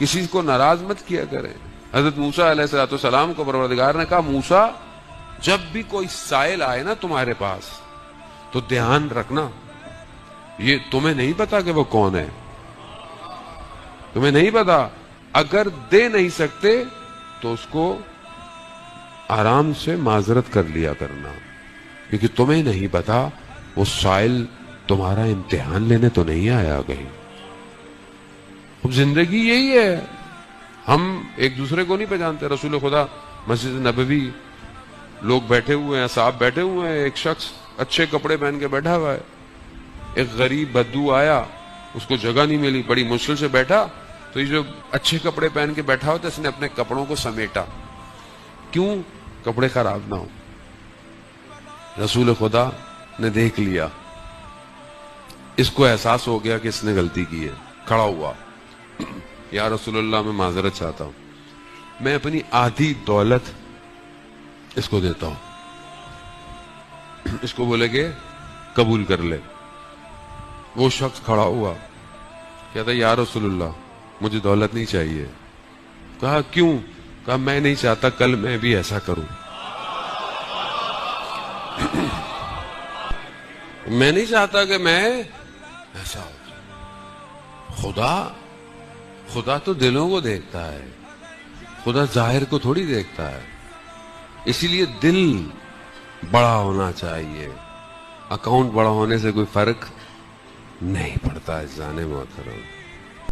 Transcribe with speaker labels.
Speaker 1: کسی کو ناراض مت کیا کریں. حضرت موسیٰ علیہ السلام کو پروردگار نے کہا موسیٰ جب بھی کوئی سائل آئے نا تمہارے پاس تو دھیان رکھنا یہ تمہیں نہیں پتا کہ وہ کون ہے, تمہیں نہیں پتا, اگر دے نہیں سکتے تو اس کو آرام سے معذرت کر لیا کرنا, کیونکہ تمہیں نہیں پتا وہ سائل تمہارا امتحان لینے تو نہیں آیا کہیں. اب زندگی یہی ہے, ہم ایک دوسرے کو نہیں پہچانتے. رسول خدا مسجد نبوی لوگ بیٹھے ہوئے ہیں, صاحب بیٹھے ہوئے ہیں, ایک شخص اچھے کپڑے پہن کے بیٹھا ہوا ہے, ایک غریب بدو آیا, اس کو جگہ نہیں ملی, بڑی مشکل سے بیٹھا, تو یہ جو اچھے کپڑے پہن کے بیٹھا ہوتا ہے اس نے اپنے کپڑوں کو سمیٹا, کیوں کپڑے خراب نہ ہو. رسول خدا نے دیکھ لیا, اس کو احساس ہو گیا کہ اس نے غلطی کی ہے, کھڑا ہوا, یا رسول اللہ میں معذرت چاہتا ہوں, میں اپنی آدھی دولت اس کو دیتا ہوں, اس کو بولے کہ قبول کر لے. وہ شخص کھڑا ہوا, کہتا یا رسول اللہ مجھے دولت نہیں چاہیے. کہا کیوں؟ کہا میں نہیں چاہتا کل میں بھی ایسا کروں, میں نہیں چاہتا کہ میں ایسا ہو. خدا تو دلوں کو دیکھتا ہے, خدا ظاہر کو تھوڑی دیکھتا ہے. اسی لیے دل بڑا ہونا چاہیے, اکاؤنٹ بڑا ہونے سے کوئی فرق نہیں پڑتا ہے. جانے محترم